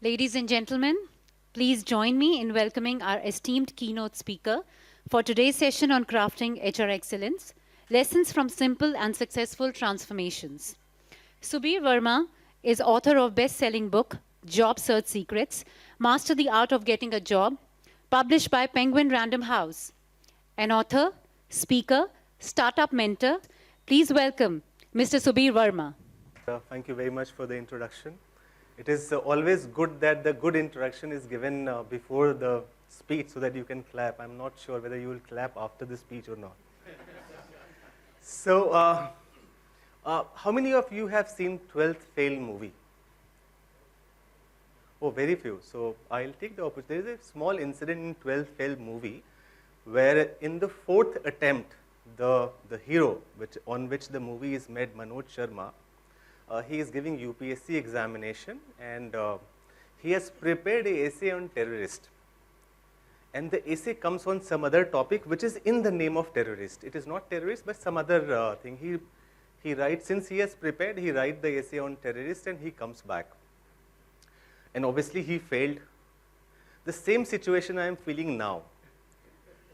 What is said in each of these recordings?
Ladies and gentlemen, please join me in welcoming our esteemed keynote speaker for today's session on crafting HR excellence, lessons from simple and successful transformations. Subir Verma is author of best-selling book, Job Search Secrets, Master the Art of Getting a Job, published by Penguin Random House. An author, speaker, startup mentor, please welcome Mr. Subir Verma. Thank you very much for the introduction. It is always good that the good introduction is given before the speech so that you can clap. I'm not sure whether you will clap after the speech or not. So, how many of you have seen 12th Fail movie? Oh, very few. So, I'll take the opportunity. There is a small incident in 12th Fail movie where in the 4th attempt, the hero on which the movie is made, Manoj Sharma, he is giving UPSC examination and he has prepared an essay on terrorist. And the essay comes on some other topic which is in the name of terrorist. It is not terrorist but some other thing. He writes, since he has prepared, he writes the essay on terrorist and he comes back. And obviously he failed. The same situation I am feeling now.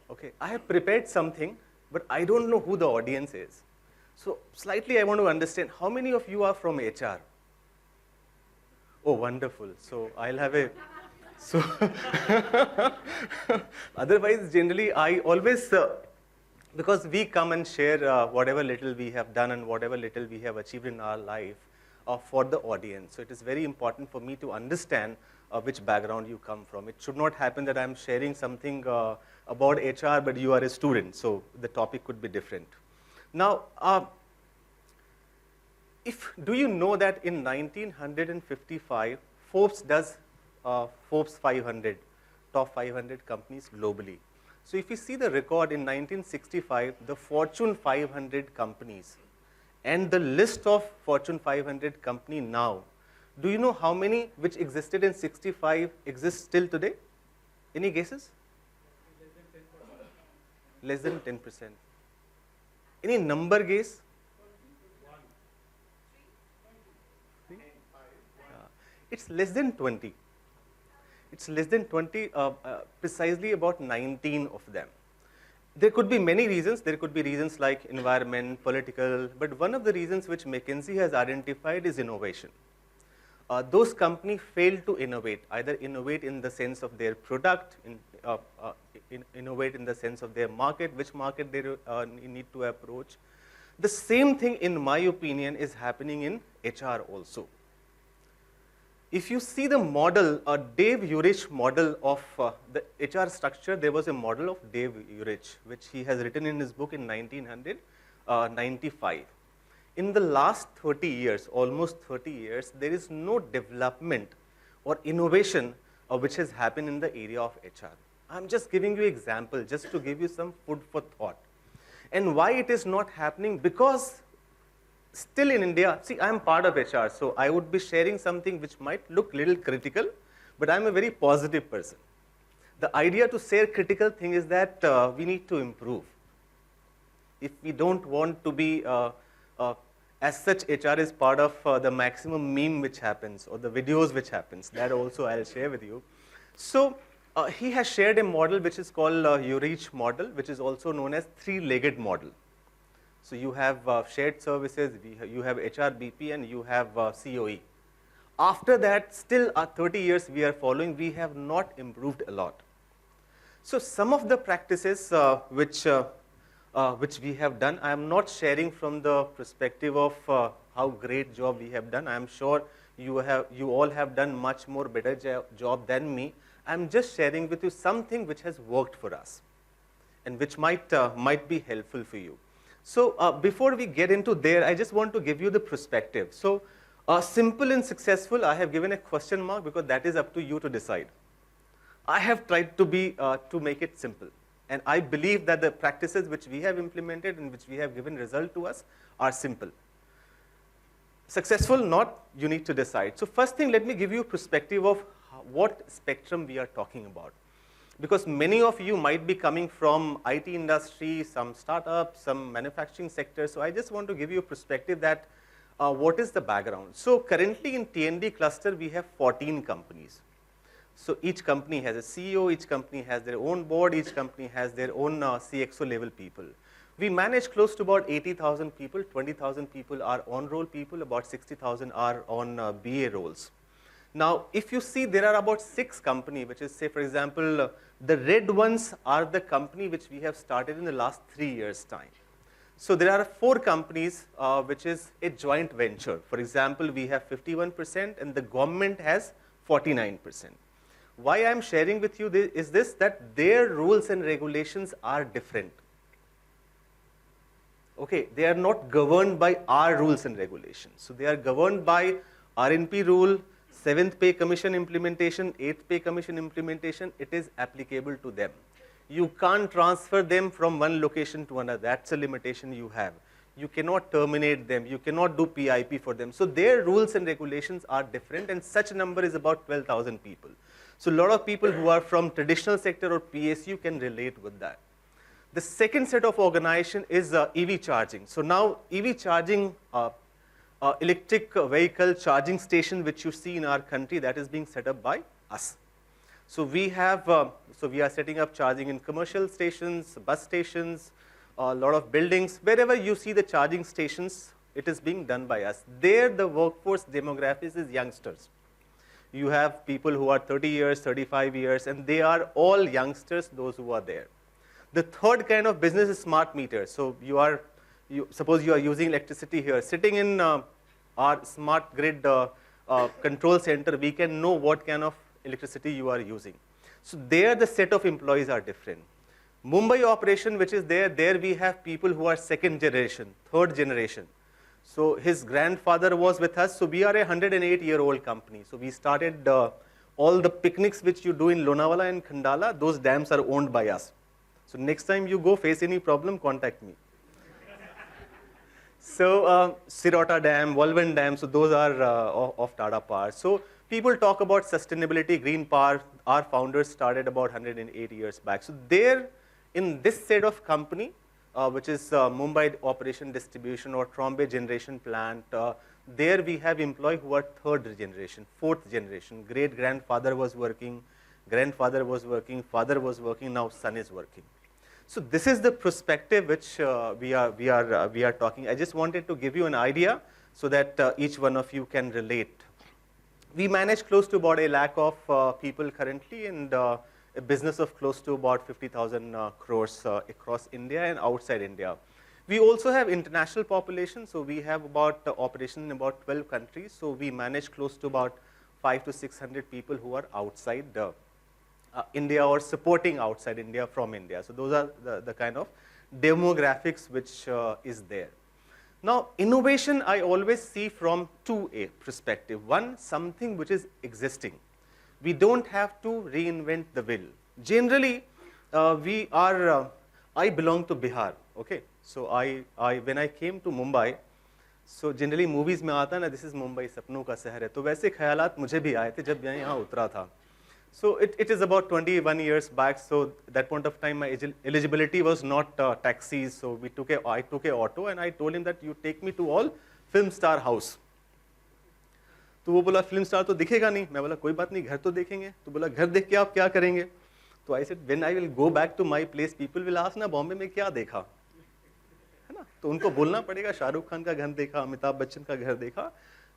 Okay, I have prepared something but I don't know who the audience is. So, slightly I want to understand, how many of you are from HR? Oh, wonderful. So, I'll have a, so, otherwise generally I always, because we come and share whatever little we have done and whatever little we have achieved in our life for the audience. So, it is very important for me to understand which background you come from. It should not happen that I'm sharing something about HR but you are a student. So, the topic could be different. Now, do you know that in 1955, Forbes does Forbes 500, top 500 companies globally. So if you see the record in 1965, the Fortune 500 companies and the list of Fortune 500 company now, do you know how many which existed in 65 exist still today? Any guesses? Less than 10%. Any number guess? It's less than 20. It's less than 20, precisely about 19 of them. There could be many reasons. There could be reasons like environment, political, but one of the reasons which McKinsey has identified is innovation. Those companies fail to innovate, either innovate in the sense of their product, innovate in the sense of their market, which market they need to approach. The same thing, in my opinion, is happening in HR also. If you see the model, Dave Urich model of the HR structure, there was a model of Dave Urich, which he has written in his book in 1995. In the last 30 years, almost 30 years, there is no development or innovation which has happened in the area of HR. I'm just giving you an example, just to give you some food for thought. And why it is not happening? Because still in India, see, I'm part of HR, so I would be sharing something which might look little critical, but I'm a very positive person. The idea to share critical thing is that we need to improve. If we don't want to be, as such, HR is part of the maximum meme which happens, or the videos which happens, that also I'll share with you. So, he has shared a model which is called Urich model, which is also known as three-legged model. So you have shared services, you have HRBP, and you have COE. After that, still 30 years we are following, we have not improved a lot. So some of the practices which we have done, I am not sharing from the perspective of how great job we have done. I am sure you all have done much more better job than me. I am just sharing with you something which has worked for us and which might be helpful for you. So before we get into there, I just want to give you the perspective. So simple and successful, I have given a question mark because that is up to you to decide. I have tried to make it simple. And I believe that the practices which we have implemented and which we have given result to us are simple. Successful, not, you need to decide. So first thing, let me give you a perspective of what spectrum we are talking about. Because many of you might be coming from IT industry, some startups, some manufacturing sector. So I just want to give you a perspective that what is the background? So currently in TND cluster, we have 14 companies. So each company has a CEO, each company has their own board, each company has their own CXO level people. We manage close to about 80,000 people, 20,000 people are on-roll people, about 60,000 are on BA roles. Now, if you see, there are about 6 companies, which is, say, for example, the red ones are the company which we have started in the last 3 years' time. So there are 4 companies which is a joint venture. For example, we have 51% and the government has 49%. Why I'm sharing with you is this, that their rules and regulations are different. Okay, they are not governed by our rules and regulations. So they are governed by RNP rule, 7th pay commission implementation, 8th pay commission implementation. It is applicable to them. You can't transfer them from one location to another. That's a limitation you have. You cannot terminate them. You cannot do PIP for them. So their rules and regulations are different, and such a number is about 12,000 people. So a lot of people who are from traditional sector or PSU can relate with that. The second set of organization is EV charging. So now EV charging, electric vehicle charging station, which you see in our country, that is being set up by us. So we have, so we are setting up charging in commercial stations, bus stations, a lot of buildings. Wherever you see the charging stations, it is being done by us. There, the workforce demographics is youngsters. You have people who are 30 years, 35 years, and they are all youngsters, those who are there. The third kind of business is smart meters. So suppose you are using electricity here. Sitting in our smart grid control center, we can know what kind of electricity you are using. So there the set of employees are different. Mumbai operation, which is there we have people who are second generation, third generation. So his grandfather was with us. So we are a 108-year-old company. So we started all the picnics which you do in Lonavala and Khandala, those dams are owned by us. So next time you go face any problem, contact me. So Sirota Dam, Walwyn Dam, so those are of Tata Power. So people talk about sustainability, green power. Our founders started about 108 years back. So there, in this set of company, which is Mumbai Operation Distribution or Trombay Generation Plant, there we have employees who are third generation, fourth generation. Great grandfather was working, grandfather was working, father was working, now son is working. So this is the perspective which we are talking. I just wanted to give you an idea so that each one of you can relate. We manage close to about 1 lakh of people currently, and a business of close to about 50,000 crores across India and outside India. We also have international population, so we have about operation in about 12 countries. So we manage close to about 500 to 600 people who are outside India or supporting outside India from India. So those are the kind of demographics which is there. Now, innovation I always see from two perspectives. One, something which is existing. We don't have to reinvent the wheel. Generally, I belong to Bihar, okay? So when I came to Mumbai, so generally movies में आता है ना, this is Mumbai, सपनों का शहर है. तो वैसे ख्यालात मुझे भी आए थे जब मैं यहाँ उतरा था. So it is about 21 years back. So at that point of time, my eligibility was not taxis. So I took a auto and I told him that you take me to all film star house. तो वो बोला film star तो दिखेगा नहीं. मैं बोला कोई बात नहीं, घर तो देखेंगे. तो बोला घर देख के आप क्या करेंगे? तो I said when I will go back to my place, people will ask ना बॉम्बे में क्या देखा, है ना? तो उनको बोलना पड़ेगा शाहरुख खान का घर देखा, अमिताभ बच्चन का घर देखा.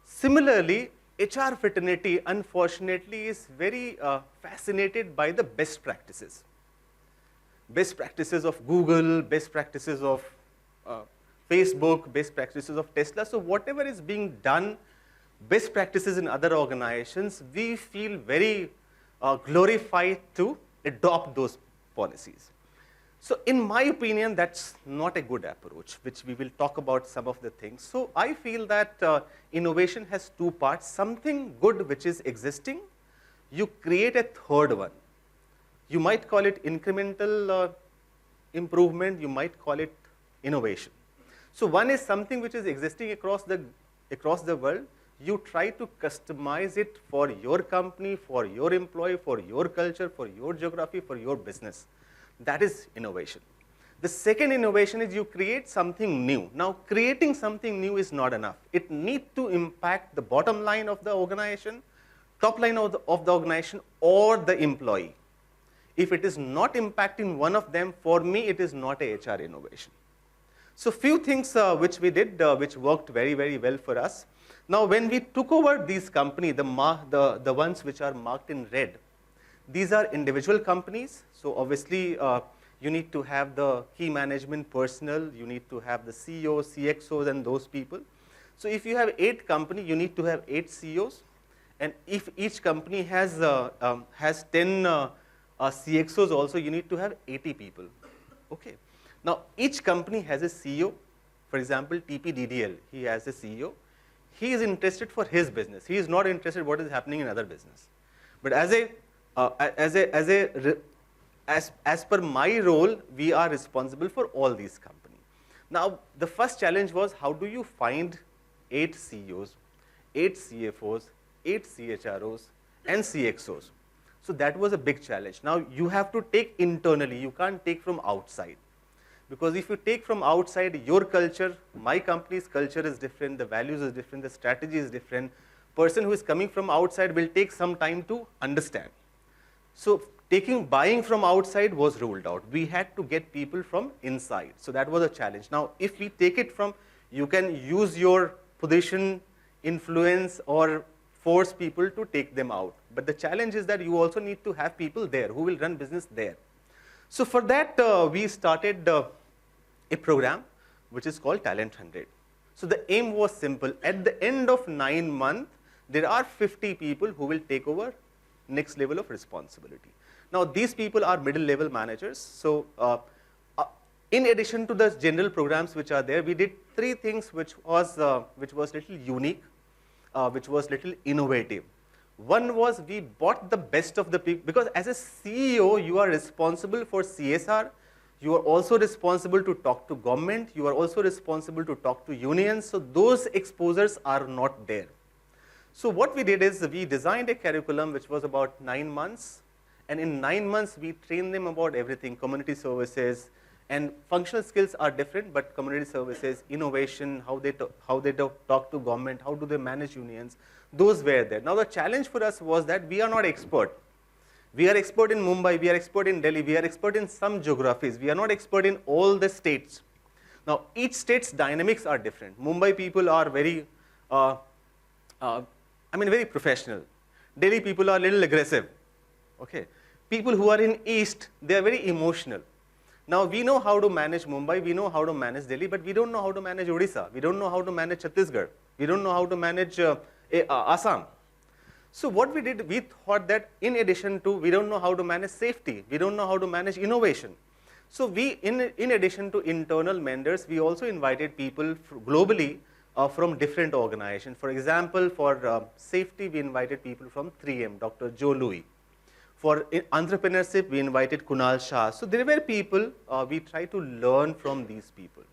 Similarly, HR fraternity, unfortunately, is very fascinated by the best practices. Best practices of Google, best practices of Facebook, best practices of Tesla. So whatever is being done, best practices in other organizations, we feel very glorified to adopt those policies. So in my opinion, that's not a good approach, which we will talk about some of the things. So I feel that innovation has two parts. Something good which is existing, you create a third one. You might call it incremental improvement, you might call it innovation. So one is something which is existing across the world. You try to customize it for your company, for your employee, for your culture, for your geography, for your business. That is innovation. The second innovation is you create something new. Now, creating something new is not enough. It needs to impact the bottom line of the organization, top line of the organization, or the employee. If it is not impacting one of them, for me, it is not a HR innovation. So few things which we did, which worked very, very well for us. Now, when we took over these companies, the ones which are marked in red, these are individual companies. So obviously, you need to have the key management personnel, you need to have the CEOs, CXOs, and those people. So if you have 8 companies, you need to have 8 CEOs. And if each company has 10 CXOs also, you need to have 80 people. Okay. Now, each company has a CEO. For example, TPDDL, he has a CEO. He is interested for his business. He is not interested what is happening in other business. But as per my role, we are responsible for all these companies. Now, the first challenge was how do you find 8 CEOs, 8 CFOs, 8 CHROs, and CXOs. So that was a big challenge. Now, you have to take internally. You can't take from outside. Because if you take from outside, your culture, my company's culture is different, the values is different, the strategy is different. Person who is coming from outside will take some time to understand. So buying from outside was ruled out. We had to get people from inside. So that was a challenge. Now, if we take it from, you can use your position, influence, or force people to take them out. But the challenge is that you also need to have people there who will run business there. So for that, we started a program which is called Talent 100. So the aim was simple. At the end of 9 months, there are 50 people who will take over next level of responsibility. Now, these people are middle-level managers. So in addition to the general programs which are there, we did 3 things which was little unique, which was little innovative. One was we bought the best of the people, because as a CEO, you are responsible for CSR. You are also responsible to talk to government. You are also responsible to talk to unions. So those exposures are not there. So what we did is we designed a curriculum which was about 9 months. And in 9 months, we trained them about everything, community services. And functional skills are different, but community services, innovation, how they talk to government, how do they manage unions, those were there. Now, the challenge for us was that we are not expert. We are expert in Mumbai, we are expert in Delhi, we are expert in some geographies. We are not expert in all the states. Now, each state's dynamics are different. Mumbai people are very, very professional. Delhi people are a little aggressive. Okay. People who are in East, they are very emotional. Now, we know how to manage Mumbai, we know how to manage Delhi, but we don't know how to manage Odisha. We don't know how to manage Chhattisgarh. We don't know how to manage Assam. So what we did, we thought that in addition to, we don't know how to manage safety. We don't know how to manage innovation. So we, in addition to internal mentors, we also invited people globally from different organizations. For example, for safety, we invited people from 3M, Dr. Joe Louis. For entrepreneurship, we invited Kunal Shah. So there were people, we tried to learn from these people.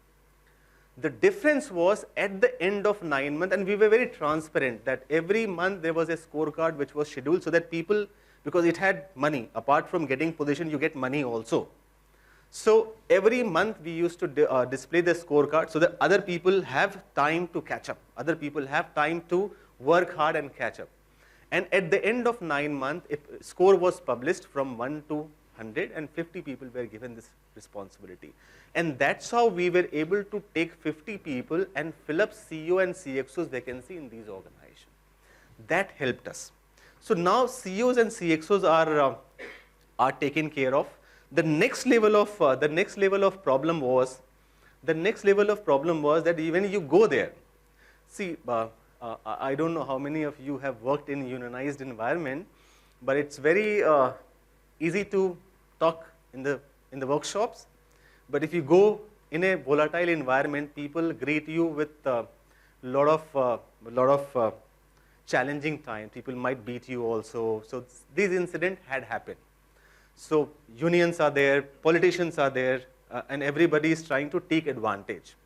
The difference was at the end of 9 months, and we were very transparent that every month there was a scorecard which was scheduled so that people, because it had money, apart from getting position, you get money also. So every month we used to display the scorecard so that other people have time to catch up. Other people have time to work hard and catch up. And at the end of 9 months, a score was published from 1 to 100, and 50 people were given this responsibility. And that's how we were able to take 50 people and fill up CEO and CXO's vacancy in these organizations. That helped us. So now CEOs and CXOs are taken care of. The next level of problem was that when you go there, see. I don't know how many of you have worked in unionized environment, but it's very easy to talk in the workshops. But if you go in a volatile environment, people greet you with a lot of challenging time. People might beat you also. So these incidents had happened. So unions are there, politicians are there, and everybody is trying to take advantage.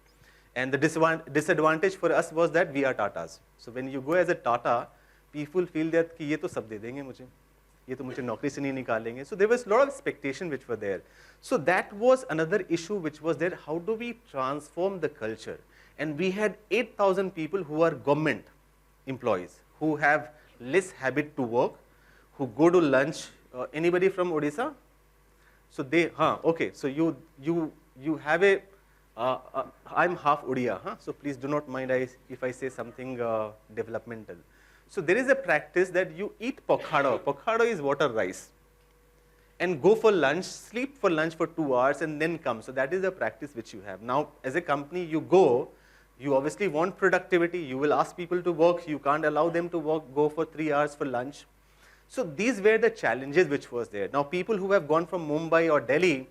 And the disadvantage for us was that we are Tatas. So when you go as a Tata, people feel that कि ये तो सब दे देंगे मुझे. ये तो मुझे नौकरी से नहीं निकालेंगे. So there was a lot of expectation which were there. So that was another issue which was there. How do we transform the culture? And we had 8,000 people who are government employees, who have less habit to work, who go to lunch. Anybody from Odisha? So they, okay. So you have a, I'm half Odia, so please do not mind if I say something developmental. So there is a practice that you eat pokhada. Pokhada is water rice. And go for lunch, sleep for lunch for 2 hours and then come. So that is the practice which you have. Now, as a company, you go, you obviously want productivity. You will ask people to work. You can't allow them to work, go for 3 hours for lunch. So these were the challenges which was there. Now, people who have gone from Mumbai or Delhi,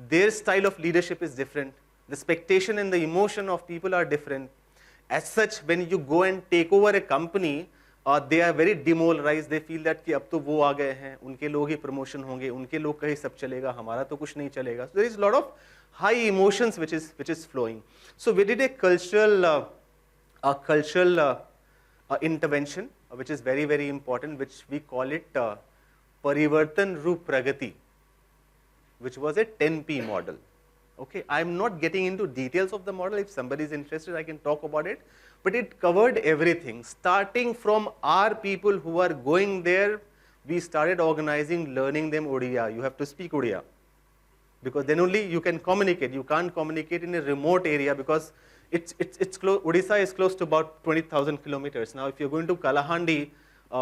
their style of leadership is different. The expectation and the emotion of people are different. As such, when you go and take over a company, they are very demoralized. They feel that कि अब तो वो आ गए हैं, उनके लोग ही promotion होंगे, उनके लोग का ही सब चलेगा, हमारा तो कुछ नहीं चलेगा. So there is a lot of high emotions which is flowing. So we did a cultural intervention, which is very, very important, which we call it Parivartan Roop Pragati, which was a 10P model. Okay, I'm not getting into details of the model. If somebody is interested, I can talk about it. But it covered everything. Starting from our people who are going there, we started organizing, learning them Odia. You have to speak Odia, because then only you can communicate. You can't communicate in a remote area because it's close. Odisha is close to about 20,000 kilometers. Now, if you're going to Kalahandi,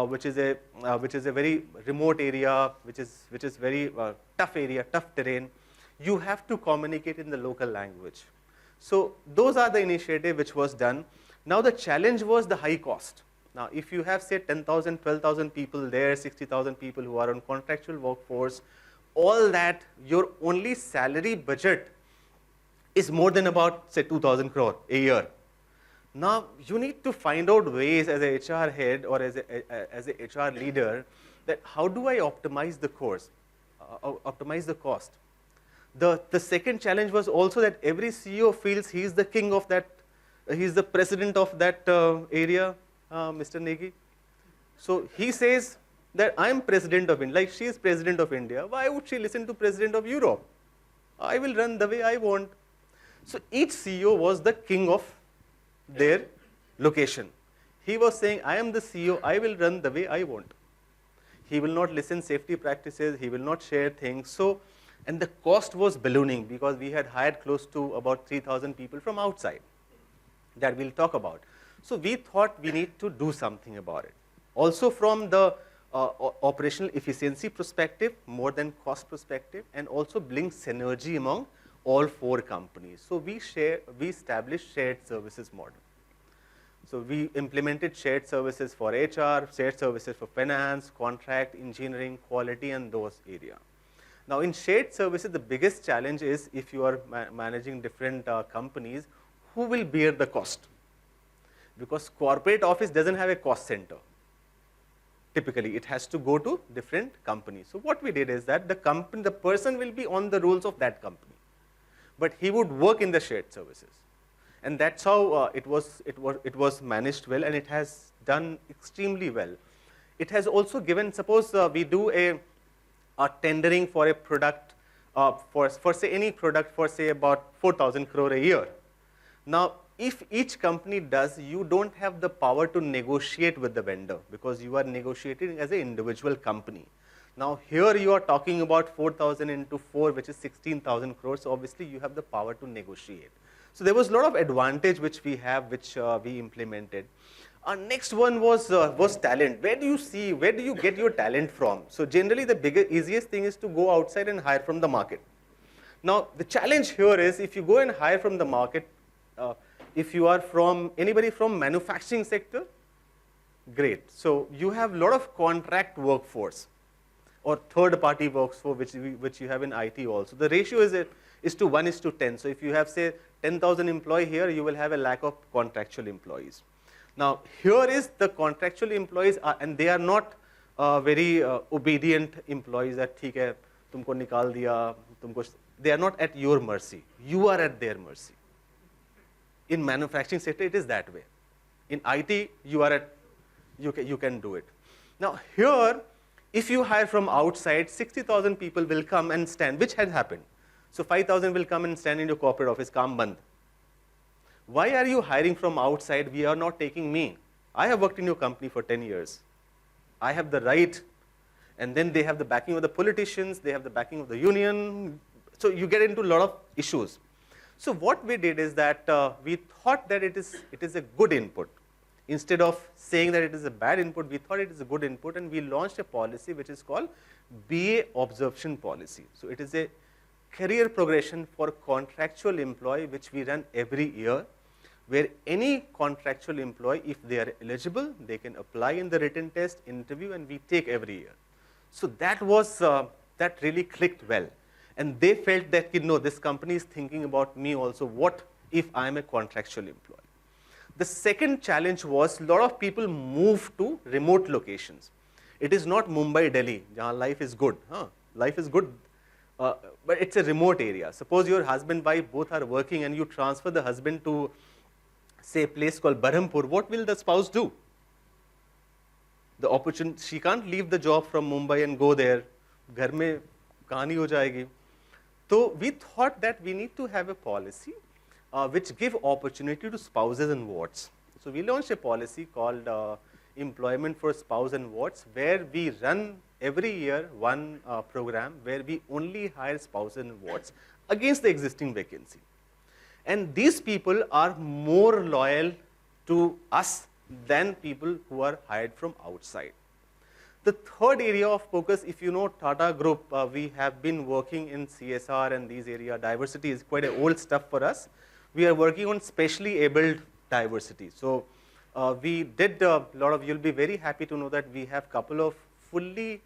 which is a very remote area, which is very tough area, tough terrain, you have to communicate in the local language. So those are the initiative which was done. Now the challenge was the high cost. Now if you have say 10,000, 12,000 people there, 60,000 people who are on contractual workforce, all that, your only salary budget is more than about say 2,000 crore a year. Now you need to find out ways as a HR head or as a HR leader that how do I optimize the cost? The second challenge was also that every CEO feels he is the king of that, he's the president of that area, Mr. Negi. So he says that I'm president of India, like she is president of India. Why would she listen to president of Europe? I will run the way I want. So each CEO was the king of their location. He was saying, I am the CEO, I will run the way I want. He will not listen safety practices, he will not share things. So, and the cost was ballooning because we had hired close to about 3,000 people from outside that we'll talk about. So we thought we need to do something about it. Also from the operational efficiency perspective, more than cost perspective, and also bring synergy among all 4 companies. So we established shared services model. So we implemented shared services for HR, shared services for finance, contract, engineering, quality, and those areas. Now in shared services, the biggest challenge is if you are managing different companies, who will bear the cost? Because corporate office doesn't have a cost center. Typically, it has to go to different companies. So what we did is that the person will be on the rules of that company, but he would work in the shared services. And that's how it was managed well, and it has done extremely well. It has also given, suppose we do a tendering for a product, for say any product for say about 4,000 crore a year. Now, if each company does, you don't have the power to negotiate with the vendor because you are negotiating as an individual company. Now, here you are talking about 4,000 into 4, which is 16,000 crores. So obviously, you have the power to negotiate. So there was a lot of advantage which we have, which we implemented. Our next one was talent. Where do you get your talent from? So generally, the easiest thing is to go outside and hire from the market. Now, the challenge here is if you go and hire from the market, if you are from anybody from manufacturing sector, great. So you have a lot of contract workforce or third-party workforce, which you have in IT also. The ratio is to 1:10. So if you have say 10,000 employees here, you will have a lack of contractual employees. Now here is the contractual employees, and they are not very obedient employees that ठीक है, तुमको निकाल दिया, तुमको. They are not at your mercy. You are at their mercy. In manufacturing sector, it is that way. In IT, you can do it. Now here, If you hire from outside, 60,000 people will come and stand, which had happened. So 5,000 will come and stand in your corporate office, kaam band. Why are you hiring from outside? We are not taking me. I have worked in your company for 10 years. I have the right. And then they have the backing of the politicians, they have the backing of the union. So you get into a lot of issues. So what we did is that we thought that it is a good input. Instead of saying that it is a bad input, we thought it is a good input, and we launched a policy which is called BA Absorption Policy. So it is a career progression for contractual employee which we run every year, where any contractual employee, if they are eligible, they can apply in the written test, interview, and we take every year. So that was, that really clicked well. And they felt that, no, this company is thinking about me also. What if I am a contractual employee? The second challenge was a lot of people move to remote locations. It is not Mumbai, Delhi, where life is good. Life is good, but it's a remote area. Suppose your husband, wife, both are working, and you transfer the husband to, say, a place called Berhampur. What will the spouse do? The opportunity, she can't leave the job from Mumbai and go there. Ghar mein kahani ho jayegi. So we thought that we need to have a policy which give opportunity to spouses and wards. So we launched a policy called Employment for Spouse and Wards, where we run every year one program where we only hire spouses and wards against the existing vacancy. And these people are more loyal to us than people who are hired from outside. The third area of focus, if you know Tata Group, we have been working in CSR and these areas. Diversity is quite an old stuff for us. We are working on specially abled diversity. So we did a lot of, you'll be very happy to know that we have a couple of fully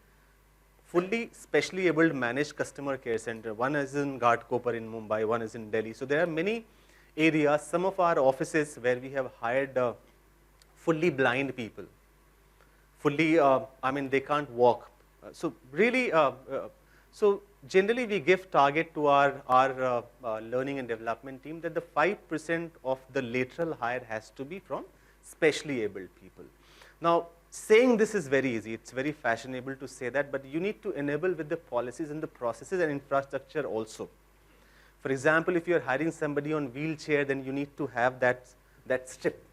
specially abled managed customer care center. One is in Ghatkopar in Mumbai, one is in Delhi. So there are many areas, some of our offices where we have hired fully blind people. Fully, I mean, they can't walk. So really, so generally we give target to our learning and development team that the 5% of the lateral hire has to be from specially abled people. Now, saying this is very easy. It's very fashionable to say that, but you need to enable with the policies and the processes and infrastructure also. For example, if you're hiring somebody on wheelchair, then you need to have that strip.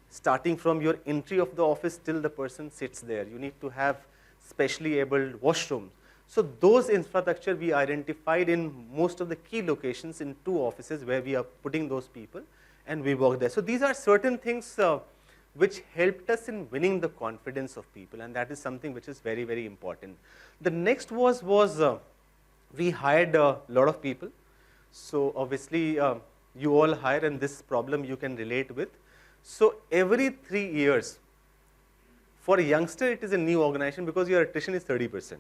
Starting from your entry of the office till the person sits there. You need to have specially abled washrooms. So those infrastructure we identified in most of the key locations in 2 offices where we are putting those people, and we work there. So these are certain things which helped us in winning the confidence of people, and that is something which is very, very important. The next was we hired a lot of people. So obviously you all hire, and this problem you can relate with. So every 3 years, for a youngster it is a new organization because your attrition is 30%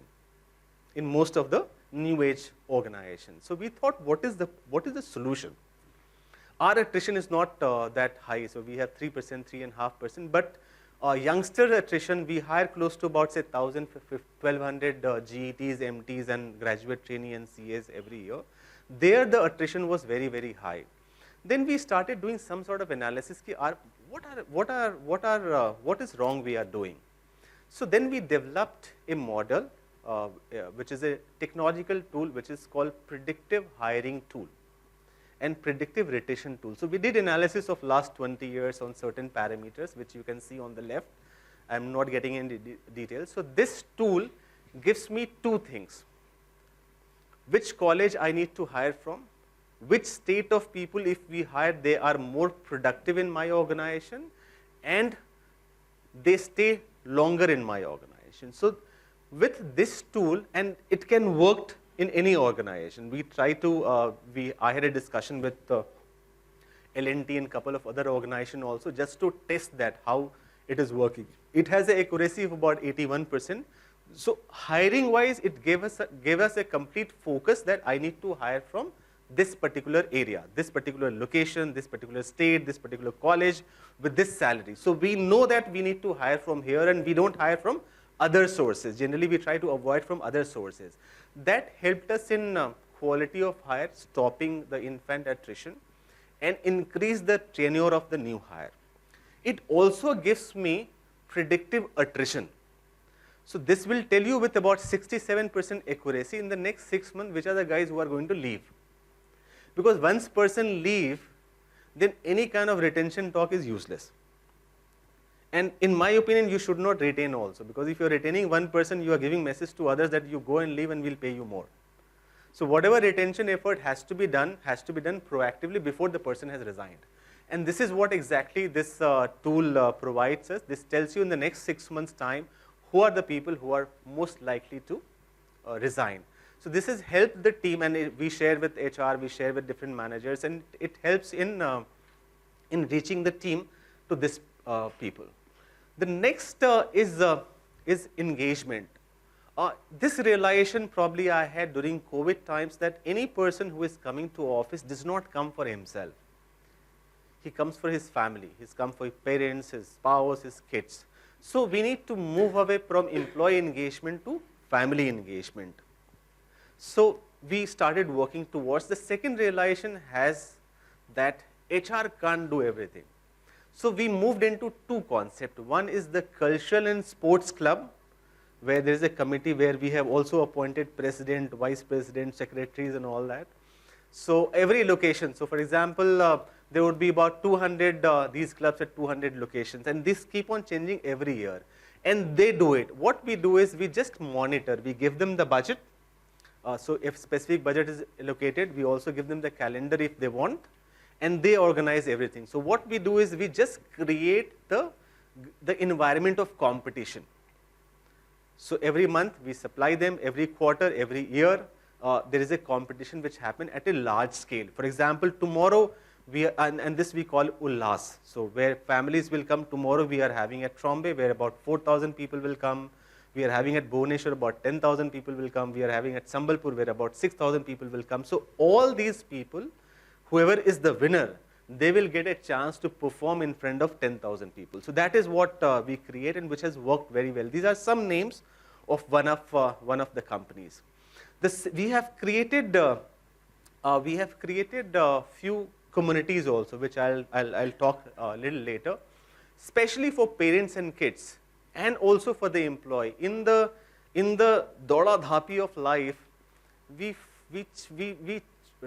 in most of the new age organizations. So we thought, what is the solution? Our attrition is not that high, so we have 3%, 3.5%, but youngster attrition, we hire close to about, say, 1,000, 1,200 GETs, MTs, and graduate trainee and CAs every year. There the attrition was very, very high. Then we started doing some sort of analysis. What is wrong we are doing? So then we developed a model, which is a technological tool, which is called predictive hiring tool and predictive retention tool. So we did analysis of last 20 years on certain parameters, which you can see on the left. I'm not getting into details. So this tool gives me 2 things. Which college I need to hire from, which state of people, if we hire, they are more productive in my organization, and they stay longer in my organization. So with this tool, and it can work in any organization. We try to, I had a discussion with L&T and a couple of other organizations also, just to test that, how it is working. It has an accuracy of about 81%. So hiring wise, it gave us a complete focus that I need to hire from this particular area, this particular location, this particular state, this particular college with this salary. So we know that we need to hire from here, and we don't hire from other sources. Generally, we try to avoid from other sources. That helped us in quality of hire, stopping the infant attrition, and increase the tenure of the new hire. It also gives me predictive attrition. So this will tell you with about 67% accuracy in the next 6 months which are the guys who are going to leave. Because once person leave, then any kind of retention talk is useless. And in my opinion, you should not retain also, because if you're retaining one person, you are giving message to others that you go and leave and we'll pay you more. So whatever retention effort has to be done proactively before the person has resigned. And this is what exactly this tool provides us. This tells you in the next 6 months' time who are the people who are most likely to resign. So this has helped the team, and we share with HR, we share with different managers, and it helps in reaching the team to this people. The next is engagement. This realization probably I had during COVID times, that any person who is coming to office does not come for himself. He comes for his family. He's come for his parents, his spouse, his kids. So we need to move away from employee engagement to family engagement. So we started working towards. The second realization has that HR can't do everything. So we moved into two concepts. One is the cultural and sports club, where there is a committee where we have also appointed president, vice president, secretaries and all that. So every location, so for example, there would be about 200 these clubs at 200 locations, and this keep on changing every year. And they do it. What we do is we just monitor. We give them the budget. So if specific budget is allocated, we also give them the calendar if they want, and they organize everything. So what we do is we just create the environment of competition. So every month we supply them, every quarter, every year, there is a competition which happens at a large scale. For example, tomorrow, and this we call Ullas. So where families will come tomorrow, we are having at Trombay, where about 4,000 people will come. We are having at Bhubaneswar, about 10,000 people will come. We are having at Sambalpur, where about 6,000 people will come. So all these people, whoever is the winner, they will get a chance to perform in front of 10,000 people. So that is what we create, and which has worked very well. These are some names of one of the companies. We have created a few communities also, which I'll talk a little later, especially for parents and kids, and also for the employee. In the doda dhapi of life, we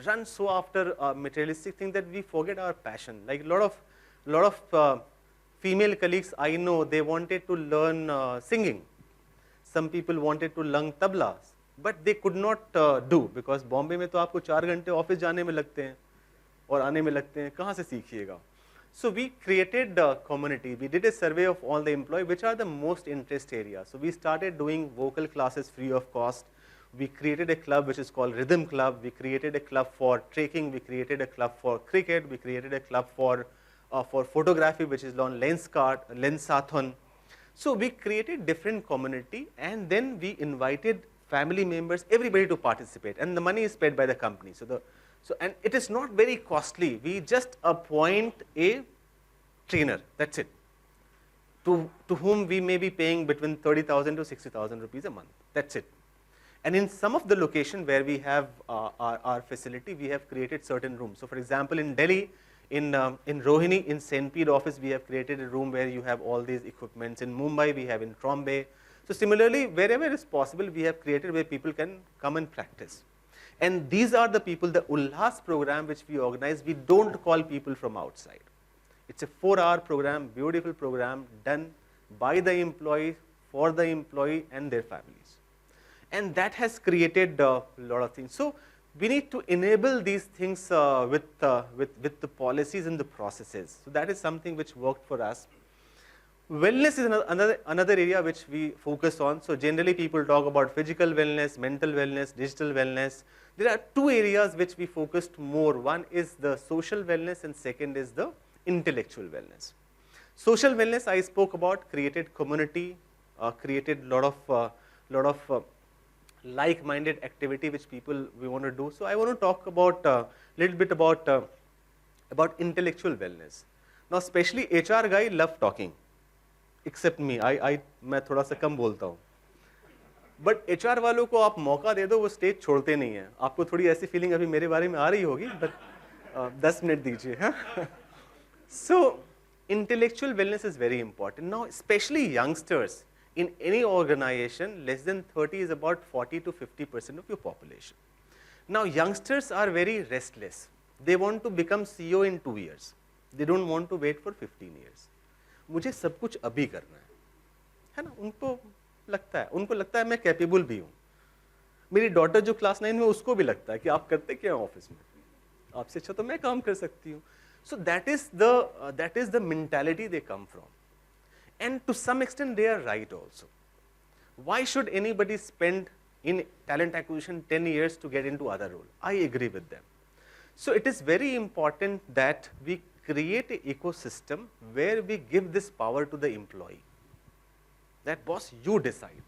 run so after materialistic things that we forget our passion. Like a lot of female colleagues I know, they wanted to learn singing. Some people wanted to learn tabla, but they could not do, because Bombay में तो आपको 4 घंटे office जाने में लगते हैं और आने में लगते हैं, कहाँ से सीखिएगा? So we created a community. We did a survey of all the employees, which are the most interest areas. So we started doing vocal classes free of cost. We created a club which is called Rhythm Club. We created a club for trekking. We created a club for cricket. We created a club for photography, which is on Lensathon. So we created different community, and then we invited family members, everybody to participate, and the money is paid by the company. And it is not very costly. We just appoint a trainer. That's it. To whom we may be paying between 30,000 to 60,000 rupees a month. That's it. And in some of the location where we have our facility, we have created certain rooms. So for example, in Delhi, in Rohini, in St. Pete office, we have created a room where you have all these equipments. In Mumbai, we have in Trombay. So similarly, wherever it is possible, we have created where people can come and practice. And these are the people, the Ulhas program which we organize, we don't call people from outside. It's a 4-hour program, beautiful program, done by the employee, for the employee and their families. And that has created a lot of things. So we need to enable these things with the policies and the processes. So that is something which worked for us. Wellness is another area which we focus on. So generally people talk about physical wellness, mental wellness, digital wellness. There are 2 areas which we focused more. One is the social wellness, and second is the intellectual wellness. Social wellness I spoke about, created community, created lot of like-minded activity which people we want to do. So I want to talk about little bit about intellectual wellness. Now especially HR guy love talking, except me. मैं थोड़ा सा कम बोलता हूँ. But HR वालों को आप मौका दे दो, वो स्टेज छोड़ते नहीं हैं. आपको थोड़ी ऐसी फीलिंग अभी मेरे बारे में आ रही होगी, but 10 मिनट दीजिए. हाँ? So intellectual wellness is very important. Now especially youngsters, In any organization, less than 30 is about 40 to 50% of your population. Now, youngsters are very restless. They want to become CEO in 2 years. They don't want to wait for 15 years. मुझे सब कुछ अभी करना है ना? उनको लगता है मैं कैपेबल भी हूँ. मेरी डॉटर जो क्लास 9 में, उसको भी लगता है कि आप करते क्या ऑफिस में, आपसे अच्छा तो मैं काम कर सकती हूँ. So that is the mentality they come from, and to some extent they are right also. Why should anybody spend in talent acquisition 10 years to get into other role? I agree with them. So it is very important that we create an ecosystem where we give this power to the employee. That boss, you decide.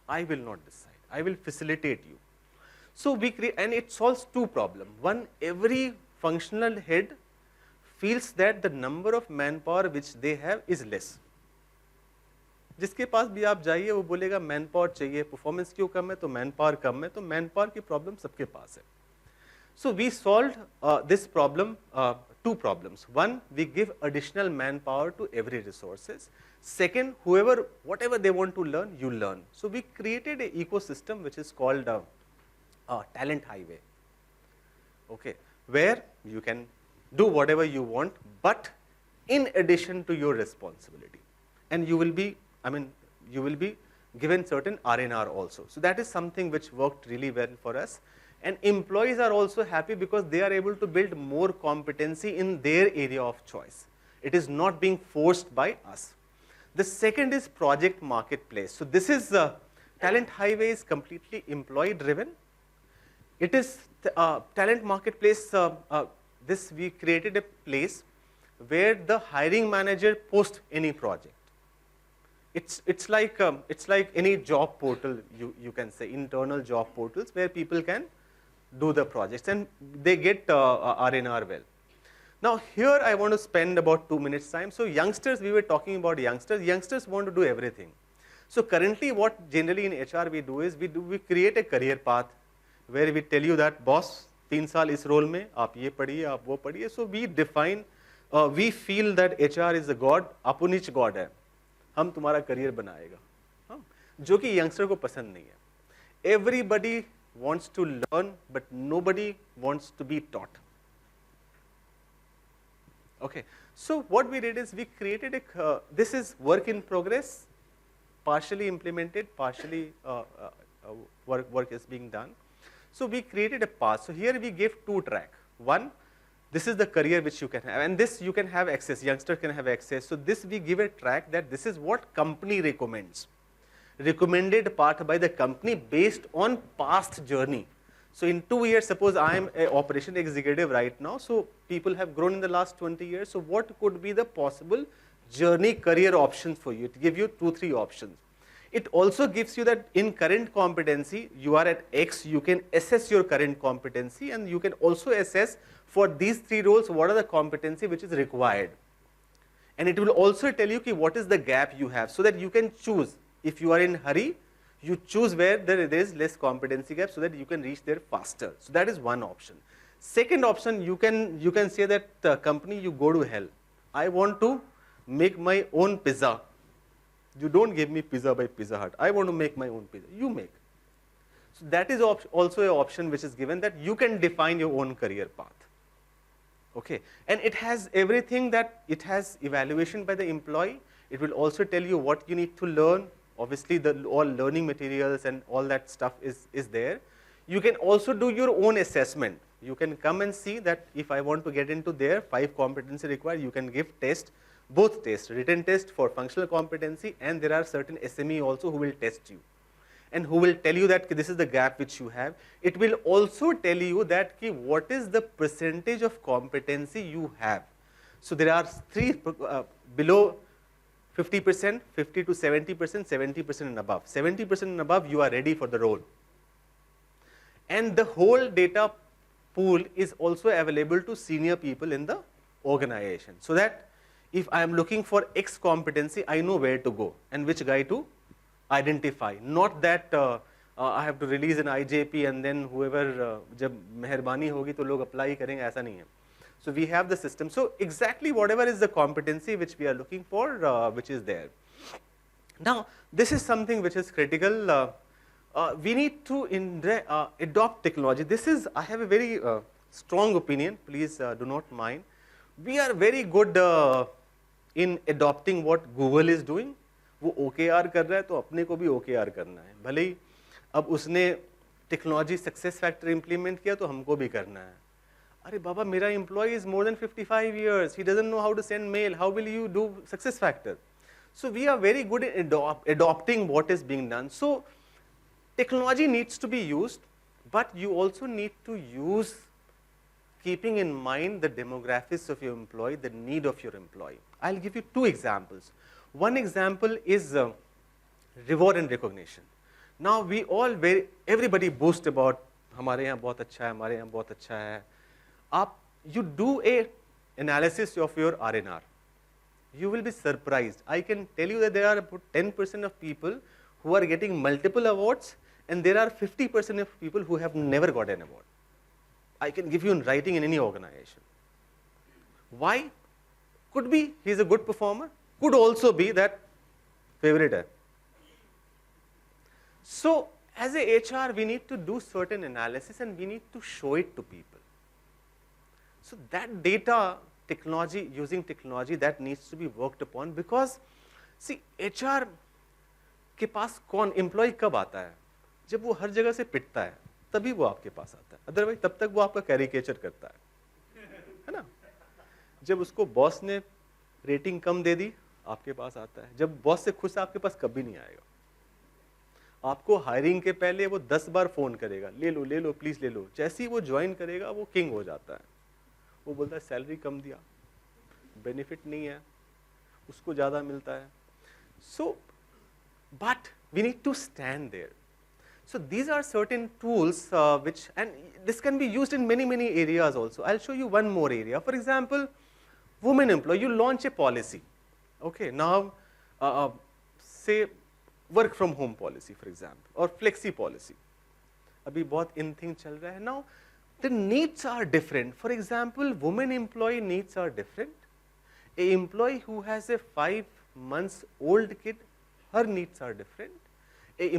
I will not decide. I will facilitate you. So we create, and it solves two problems. One, every functional head feels that the number of manpower which they have is less. जिसके पास भी आप जाइए वो बोलेगा man power चाहिए, performance क्यों कम है, तो मैन पावर कम है, तो मैन पावर की प्रॉब्लम सबके पास है. So we solved this problem, two problems. One, we give additional manpower to every resources. Second, whatever they want to learn, you learn. So we created an ecosystem which is called talent highway. Okay, where you can do whatever you want, but in addition to your responsibility, and you will be given certain R&R also. So that is something which worked really well for us. And employees are also happy because they are able to build more competency in their area of choice. It is not being forced by us. The second is project marketplace. So this is talent highway is completely employee driven. It is talent marketplace. This we created a place where the hiring manager posts any project. It's like any job portal, you can say, internal job portals where people can do the projects and they get R&R well. Now here I want to spend about 2 minutes time. So youngsters, we were talking about youngsters. Youngsters want to do everything. So currently what generally in HR we do is we create a career path where we tell you that boss 3 साल इस role में आप ये पढ़िए आप वो पढ़िए. So we define, we feel that HR is a god, अपुनिच god है, हम तुम्हारा career बनाएगा, हाँ, जो कि youngster को पसंद नहीं है. Everybody wants to learn, but nobody wants to be taught. Okay, so what we did is we created this is work in progress, partially implemented, partially work is being done. So we created a path. So here we gave 2 tracks. One, this is the career which you can have, and this you can have access, youngster can have access. So this we give a track that this is what company recommends. Recommended path by the company based on past journey. So in 2 years, suppose I am an operation executive right now, so people have grown in the last 20 years, so what could be the possible journey career options for you? It gives you 2-3 options. It also gives you that in current competency, you are at X, you can assess your current competency, and you can also assess for these 3 roles, what are the competency which is required. And it will also tell you what is the gap you have, so that you can choose. If you are in hurry, you choose where there is less competency gap so that you can reach there faster. So that is one option. Second option, you can say that company, you go to hell. I want to make my own pizza. You don't give me pizza by Pizza Hut. I want to make my own pizza. You make. So that is also an option which is given, that you can define your own career path. Okay, and it has everything, that it has evaluation by the employee. It will also tell you what you need to learn. Obviously, all learning materials and all that stuff is there. You can also do your own assessment. You can come and see that if I want to get into there, 5 competency required, you can give test, both tests, written test for functional competency, and there are certain SME also who will test you and who will tell you that this is the gap which you have. It will also tell you that what is the percentage of competency you have. So there are 3 below 50%, 50 to 70%, 70% and above. 70% and above, you are ready for the role. And the whole data pool is also available to senior people in the organization. So that if I am looking for X competency, I know where to go and which guy to identify. Not that I have to release an IJP and then whoever, जब मेहरबानी होगी तो लोग apply करेंगे, ऐसा नहीं है. So we have the system. So exactly whatever is the competency which we are looking for, which is there. Now, this is something which is critical. We need to adopt technology. I have a very strong opinion, please do not mind. We are very good in adopting what Google is doing. वो OKR कर रहा है तो अपने को भी OKR करना है, भले ही अब उसने टेक्नोलॉजी सक्सेस फैक्टर इंप्लीमेंट किया तो हमको भी करना है. अरे बाबा, मेरा employee is more than 55 years, he doesn't know how to send mail, how will you do success factor? So we are very good at adopting what is being done. So technology needs to be used, but you also need to use keeping in mind the demographics of your employee, the need of your employee. I'll give you two examples. One example is reward and recognition. Now we all everybody boast about हमारे यहाँ बहुत अच्छा है, हमारे यहाँ बहुत अच्छा है. आप you do a analysis of your R&R. You will be surprised. I can tell you that there are about 10% of people who are getting multiple awards, and there are 50% of people who have never got an award. I can give you in writing in any organization. Why? Could be he is a good performer, could also be that favorite hai. So as a HR, we need to do certain analysis and we need to show it to people. So that data, technology, using technology, that needs to be worked upon, because see, HR के पास कौन employ कब आता है? जब वो हर जगह से पिटता है तभी वो आपके पास आता है, अदरवाइज तब तक वो आपका कैरिकेचर करता है ना. जब उसको बॉस ने रेटिंग कम दे दी आपके पास आता है, जब बॉस से खुश आपके पास कभी नहीं आएगा. आपको हायरिंग के पहले वो 10 बार फोन करेगा, ले लो प्लीज ले लो. जैसे ही वो ज्वाइन करेगा वो किंग हो जाता है. वो बोलता है सैलरी कम दिया, बेनिफिट नहीं है, उसको ज़्यादा मिलता है. So but we need to stand there. So these are certain tools which, and this can be used in many areas also. I'll show you one more area. For example, women employee, you launch a policy. Okay, now say work from home policy, for example, or flexi policy. अभी बहुत in thing चल रहा है. Now the needs are different. For example, women employee needs are different. A employee who has a 5 months old kid, her needs are different. A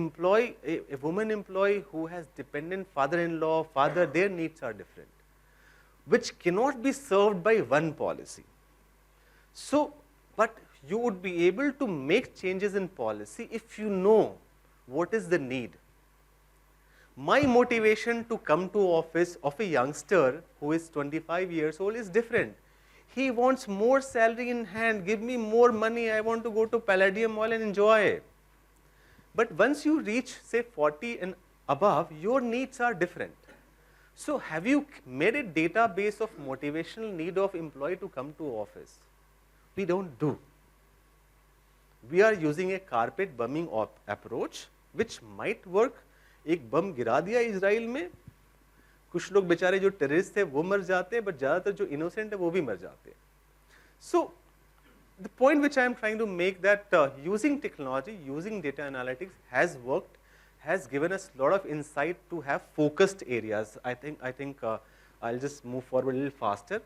woman employee who has dependent father-in-law, father, their needs are different, which cannot be served by one policy. So, but you would be able to make changes in policy if you know what is the need. My motivation to come to office of a youngster who is 25 years old is different. He wants more salary in hand, give me more money, I want to go to Palladium Mall and enjoy. But once you reach, say, 40 and above, your needs are different. So have you made a database of motivational need of employee to come to office? We don't do. We are using a carpet bombing approach, which might work. एक बम गिरा दिया Israel में, कुछ लोग बेचारे जो terrorist थे वो मर जाते हैं, बट ज़्यादातर जो इनोसेंट है वो भी मर जाते हैं. So the point which I am trying to make, that using technology, using data analytics has worked, has given us a lot of insight to have focused areas. I think I'll just move forward a little faster.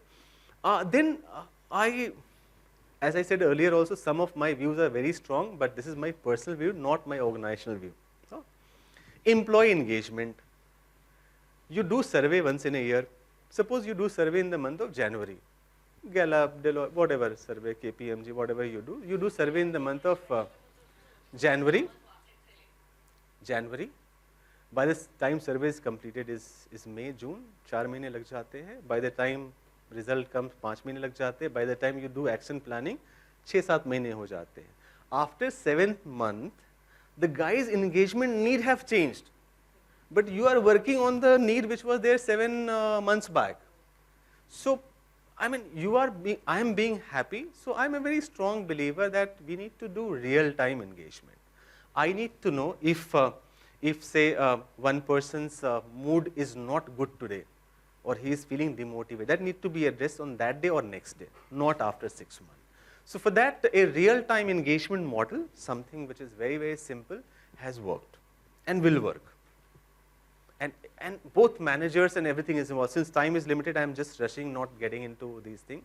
As I said earlier also, some of my views are very strong, but this is my personal view, not my organizational view. Employee engagement. You do survey once in a year. Suppose you do survey in the month of January. Gallup, Deloitte, whatever survey, KPMG, whatever you do survey in the month of January. By the time survey is completed is May, June, 4 महीने लग जाते हैं. By the time result comes, 5 महीने लग जाते हैं. By the time you do action planning, 6-7 महीने हो जाते हैं. After 7th month, the guy's engagement need have changed, but you are working on the need which was there 7 months back. So I mean, I am being happy. So I am a very strong believer that we need to do real-time engagement. I need to know if say one person's mood is not good today, or he is feeling demotivated. That need to be addressed on that day or next day, not after 6 months. So for that, a real-time engagement model, something which is very simple, has worked and will work. And both managers and everything is involved. Since time is limited, I am just rushing, not getting into these things.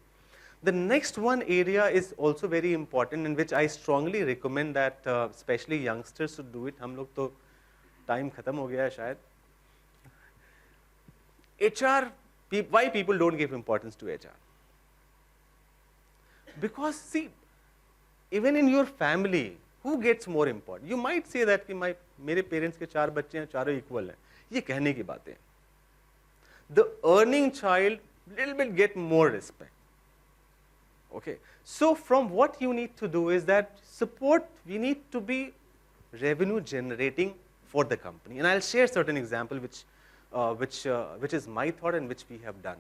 The next one area is also very important, in which I strongly recommend that especially youngsters should do it. हम लोग तो time खत्म हो गया है शायद. HR, why people don't give importance to HR? Because see, even in your family, who gets more important? You might say that कि मेरे parents के 4 बच्चे हैं, चारों equal हैं. ये कहने की बातें. The earning child little bit get more respect. Okay. So from what you need to do is that support, we need to be revenue generating for the company. And I'll share certain example which is my thought and which we have done.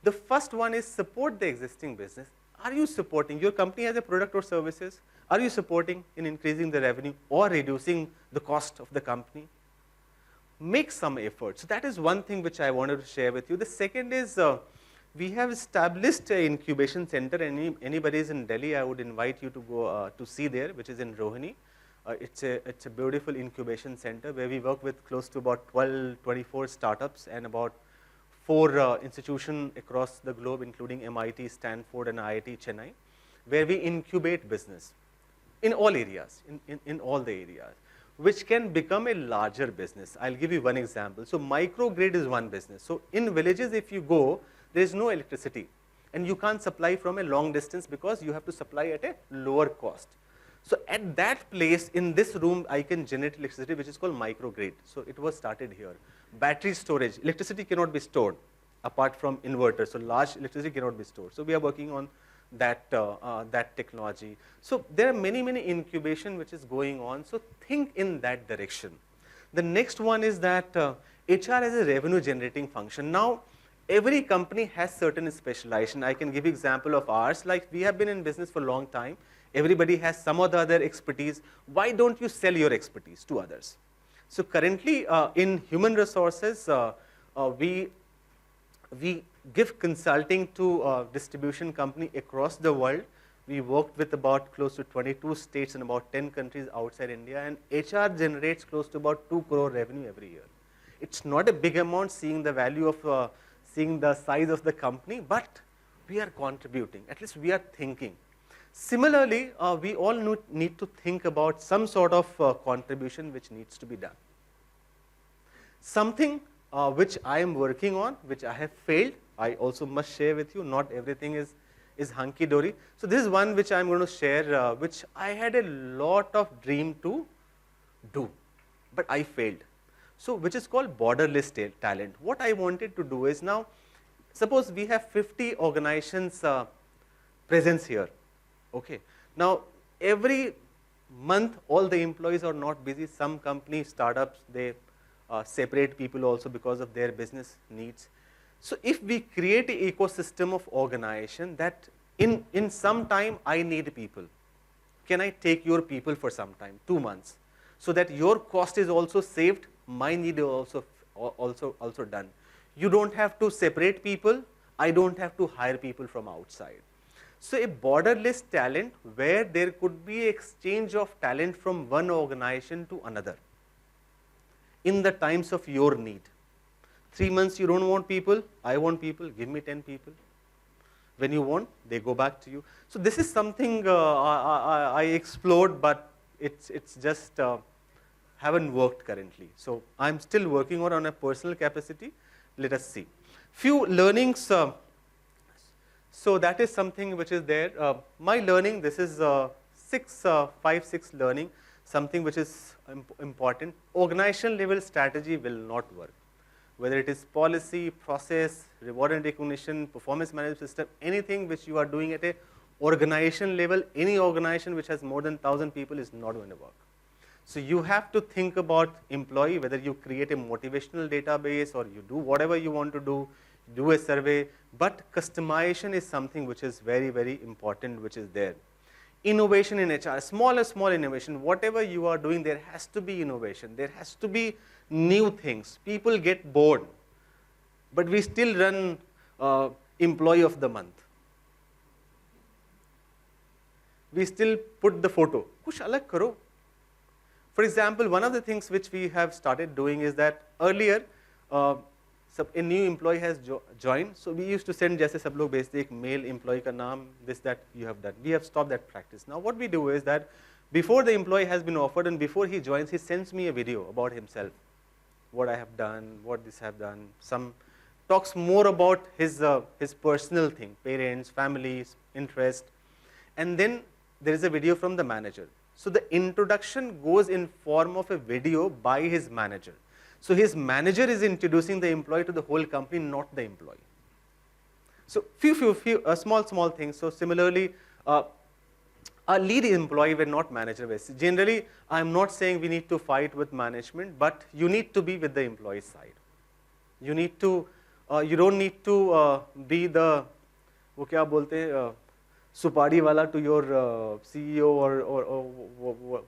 The first one is support the existing business. Are you supporting? Your company has a product or services. Are you supporting in increasing the revenue or reducing the cost of the company? Make some effort. So that is one thing which I wanted to share with you. The second is we have established an incubation center. Anybody is in Delhi, I would invite you to go to see there, which is in Rohini. It's a beautiful incubation center where we work with close to about 12, 24 startups and about 4 institutions across the globe, including MIT, Stanford, and IIT Chennai, where we incubate business in all areas, in all the areas, which can become a larger business. I'll give you one example. So microgrid is one business. So in villages, if you go, there is no electricity, and you can't supply from a long distance because you have to supply at a lower cost. So at that place, in this room, I can generate electricity, which is called microgrid. So it was started here. Battery storage. Electricity cannot be stored apart from inverters. So large electricity cannot be stored. So we are working on that, that technology. So there are many, many incubation which is going on. So think in that direction. The next one is that HR has a revenue generating function. Now, every company has certain specialization. I can give you example of ours. Like we have been in business for a long time. Everybody has some or the other expertise. Why don't you sell your expertise to others? So currently in human resources, we give consulting to distribution company across the world. We worked with about close to 22 states and about 10 countries outside India, and HR generates close to about 2 crore revenue every year. It's not a big amount seeing the value of, seeing the size of the company, but we are contributing, at least we are thinking. Similarly, we all need to think about some sort of contribution which needs to be done. Something which I am working on, which I have failed, I also must share with you. Not everything is hunky-dory. So this is one which I'm going to share, which I had a lot of dream to do, but I failed. So which is called borderless talent. What I wanted to do is now, suppose we have 50 organizations presence here. Okay. Now, every month, all the employees are not busy. Some companies, startups, they separate people also because of their business needs. So, if we create an ecosystem of organization that in some time I need people, can I take your people for some time, 2 months, so that your cost is also saved, my need is also done. You don't have to separate people. I don't have to hire people from outside. So a borderless talent where there could be exchange of talent from one organization to another in the times of your need. 3 months you don't want people, I want people, give me 10 people. When you want, they go back to you. So this is something I explored, but it's just haven't worked currently. So I'm still working on a personal capacity. Let us see. Few learnings. So that is something which is there. My learning, this is 5, 6 learning, something which is important. Organizational level strategy will not work. Whether it is policy, process, reward and recognition, performance management system, anything which you are doing at a organization level, any organization which has more than 1,000 people is not going to work. So you have to think about employee, whether you create a motivational database or you do whatever you want to do a survey, but customization is something which is very, very important, which is there. Innovation in HR, small innovation, whatever you are doing, there has to be innovation. There has to be new things. People get bored, but we still run employee of the month. We still put the photo. Kuch alag karo. For example, one of the things which we have started doing is that earlier, a new employee has joined, so we used to send जैसे सब लोग भेजते एक mail employee का नाम, this that you have done. We have stopped that practice. Now what we do is that before the employee has been offered and before he joins, he sends me a video about himself, what I have done, what this have done. Some talks more about his personal thing, parents, families, interest, and then there is a video from the manager. So the introduction goes in form of a video by his manager. So his manager is introducing the employee to the whole company, not the employee. So few small things. So similarly, a lead employee were not manager based. Generally, I'm not saying we need to fight with management, but you need to be with the employee side. You need to, you don't need to be the, वो क्या बोलते हैं, supadi wala to your CEO or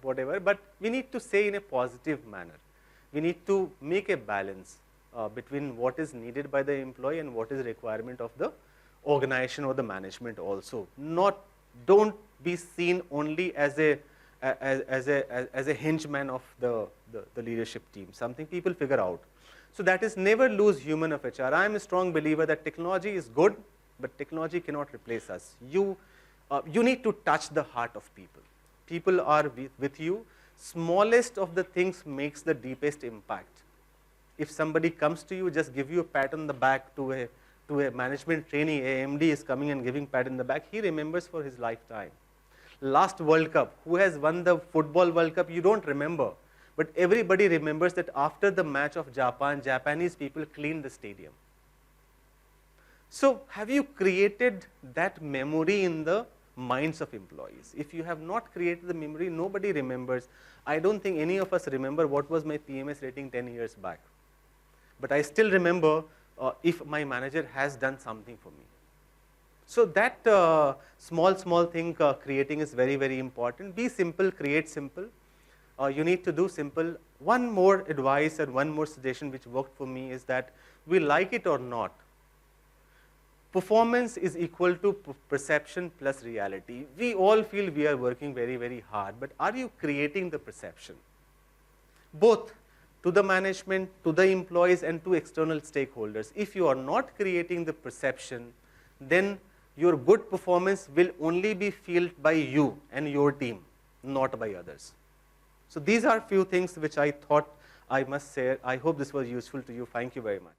whatever, but we need to say in a positive manner. We need to make a balance between what is needed by the employee and what is requirement of the organization or the management also. Don't be seen only as a henchman of the leadership team, something people figure out. So that is never lose human of HR. I am a strong believer that technology is good, but technology cannot replace us. You need to touch the heart of people. People are with you. Smallest of the things makes the deepest impact. If somebody comes to you, just give you a pat on the back to a management trainee, a MD is coming and giving pat on the back, he remembers for his lifetime. Last World Cup, who has won the football World Cup, you don't remember. But everybody remembers that after the match of Japan, Japanese people cleaned the stadium. So have you created that memory in the minds of employees? If you have not created the memory, nobody remembers. I don't think any of us remember what was my PMS rating 10 years back. But I still remember if my manager has done something for me. So that small thing creating is very, very important. Be simple, create simple. You need to do simple. One more advice and one more suggestion which worked for me is that we like it or not, performance is equal to perception plus reality. We all feel we are working very, very hard, but are you creating the perception? Both to the management, to the employees, and to external stakeholders. If you are not creating the perception, then your good performance will only be felt by you and your team, not by others. So these are few things which I thought I must share. I hope this was useful to you. Thank you very much.